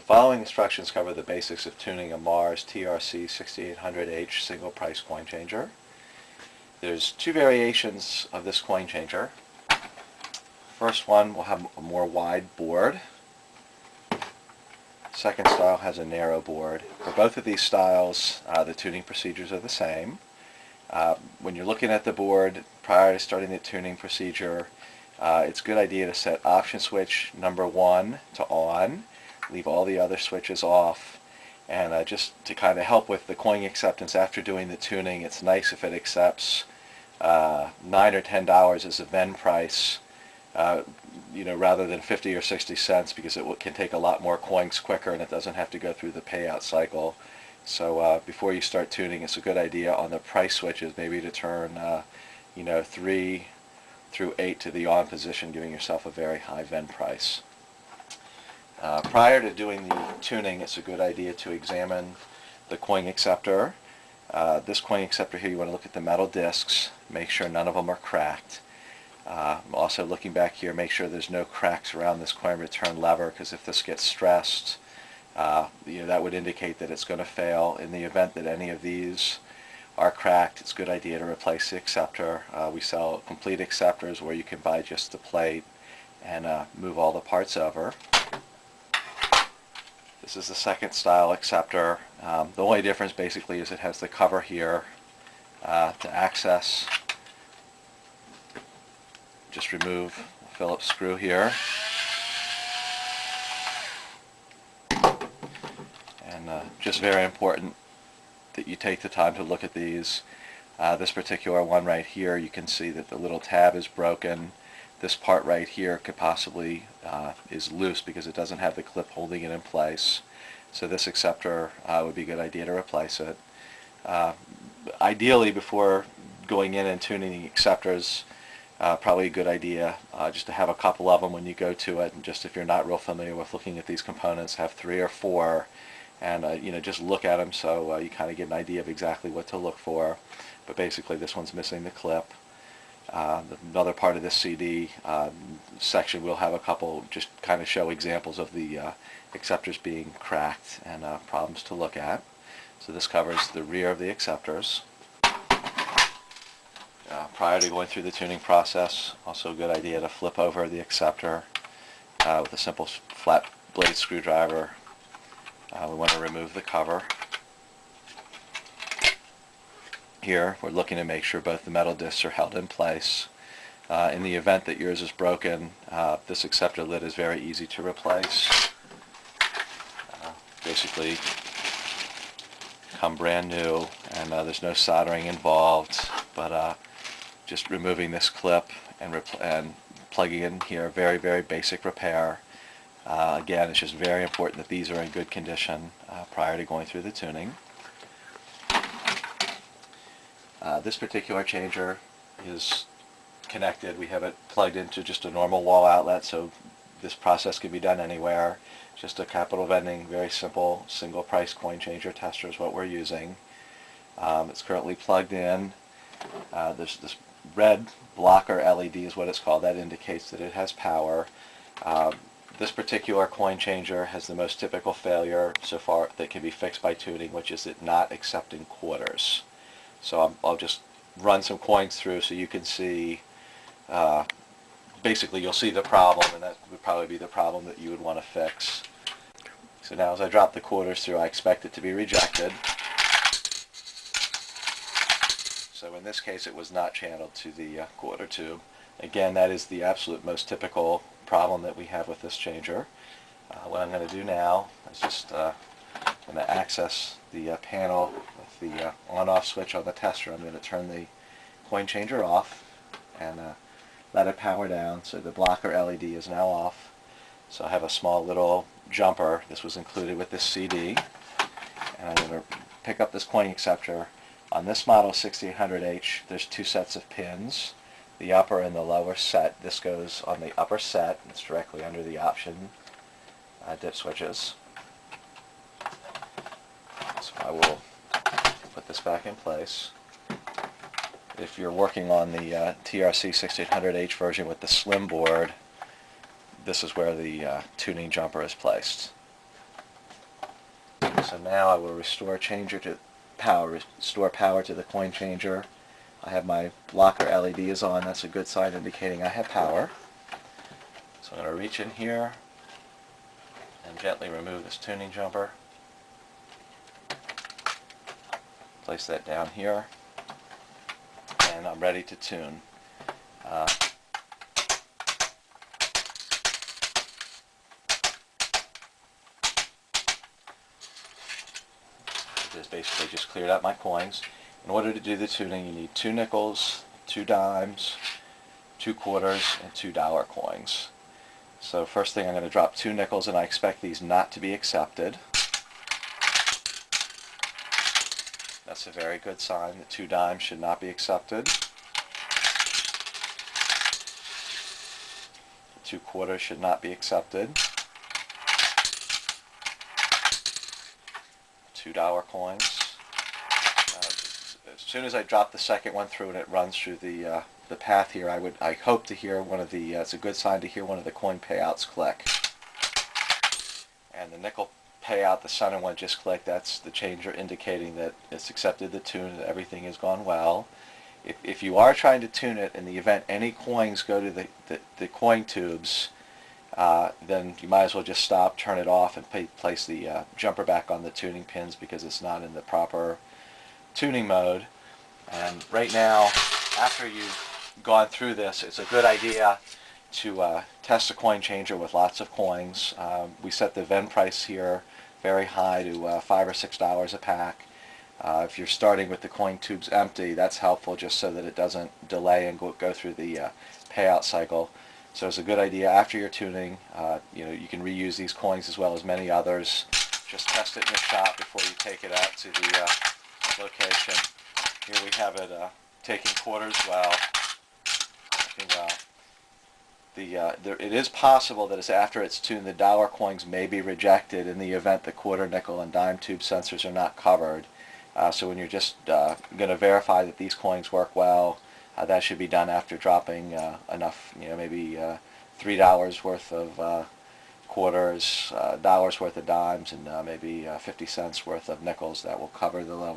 following instructions cover the basics of tuning a Mars TRC 6800H single price coin changer. There's two variations of this coin changer. First one will have a more wide board. Second style has a narrow board. For both of these styles, the tuning procedures are the same. When you're looking at the board prior to starting the tuning procedure, it's a good idea to set option switch number 1 to on, leave all the other switches off, and just to kind of help with the coin acceptance after doing the tuning, it's nice if it accepts $9 or $10 as a Ven price, rather than 50 or 60 cents, because it can take a lot more coins quicker and it doesn't have to go through the payout cycle. So before you start tuning, it's a good idea on the price switches maybe to turn 3 through 8 to the on position, giving yourself a very high Ven price. Prior to doing the tuning, it's a good idea to examine the coin acceptor. This coin acceptor here, you want to look at the metal discs, make sure none of them are cracked. Also looking back here, make sure there's no cracks around this coin return lever, because if this gets stressed, that would indicate that it's going to fail. In the event that any of these are cracked, it's a good idea to replace the acceptor. We sell complete acceptors where you can buy just the plate and move all the parts over. This is the second style acceptor. The only difference basically is it has the cover here to access. Just remove the Phillips screw here. And just very important that you take the time to look at these. This particular one right here, you can see that the little tab is broken. This part right here could possibly is loose because it doesn't have the clip holding it in place. So this acceptor would be a good idea to replace it. Ideally, before going in and tuning the acceptors, probably a good idea just to have a couple of them when you go to it, and just if you're not real familiar with looking at these components, have 3 or 4, and just look at them so you kind of get an idea of exactly what to look for. But basically, this one's missing the clip. Another part of this CD section will have a couple, just kind of show examples of the acceptors being cracked and problems to look at. So this covers the rear of the acceptors. Prior to going through the tuning process, also a good idea to flip over the acceptor with a simple flat blade screwdriver. We want to remove the cover. Here we're looking to make sure both the metal discs are held in place. In the event that yours is broken, this acceptor lid is very easy to replace. Basically come brand new, and there's no soldering involved, but just removing this clip and plugging in here, very, very basic repair. Again, it's just very important that these are in good condition prior to going through the tuning. This particular changer is connected. We have it plugged into just a normal wall outlet, so this process can be done anywhere. Just a capital vending, very simple single price coin changer tester is what we're using. It's currently plugged in. There's this red blocker LED is what it's called. That indicates that it has power. This particular coin changer has the most typical failure so far that can be fixed by tuning, which is it not accepting quarters. So I'll just run some coins through so you can see, basically you'll see the problem, and that would probably be the problem that you would want to fix. So now as I drop the quarters through, I expect it to be rejected. So in this case, it was not channeled to the quarter tube. Again, that is the absolute most typical problem that we have with this changer. What I'm going to do now is just going to access the panel with the on-off switch on the tester. I'm going to turn the coin changer off and let it power down. So the blocker LED is now off. So I have a small little jumper. This was included with this CD. And I'm going to pick up this coin acceptor. On this model 6800H, there's 2 sets of pins, the upper and the lower set. This goes on the upper set. It's directly under the option dip switches. So I will put this back in place. If you're working on the TRC 6800H version with the slim board, this is where the tuning jumper is placed. So now I will restore power to the coin changer. I have my blocker LEDs on. That's a good sign indicating I have power. So I'm going to reach in here and gently remove this tuning jumper. Place that down here, and I'm ready to tune. Basically just cleared out my coins. In order to do the tuning, you need 2 nickels, 2 dimes, 2 quarters, and $2 coins. So first thing, I'm going to drop 2 nickels, and I expect these not to be accepted. That's a very good sign. The 2 dimes should not be accepted. The 2 quarters should not be accepted. $2 coins. As soon as I drop the second one through and it runs through the path here, I hope to hear one of the. It's a good sign to hear one of the coin payouts click. And the nickel payout, the center one just clicked. That's the changer indicating that it's accepted the tune and everything has gone well. If you are trying to tune it, in the event any coins go to the coin tubes, then you might as well just stop, turn it off, and place the jumper back on the tuning pins because it's not in the proper tuning mode. And right now, after you've gone through this, it's a good idea to test a coin changer with lots of coins. We set the Ven price here very high to $5 or $6 a pack. If you're starting with the coin tubes empty, that's helpful just so that it doesn't delay and go through the payout cycle. So it's a good idea after your tuning. You can reuse these coins as well as many others. Just test it in the shop before you take it out to the location. Here we have it taking quarters well, working well. It is possible that after it's tuned, the dollar coins may be rejected in the event the quarter, nickel, and dime tube sensors are not covered. So when you're just going to verify that these coins work well, that should be done after dropping enough, maybe $3 worth of quarters, $1 worth of dimes, and maybe 50 cents worth of nickels that will cover the level.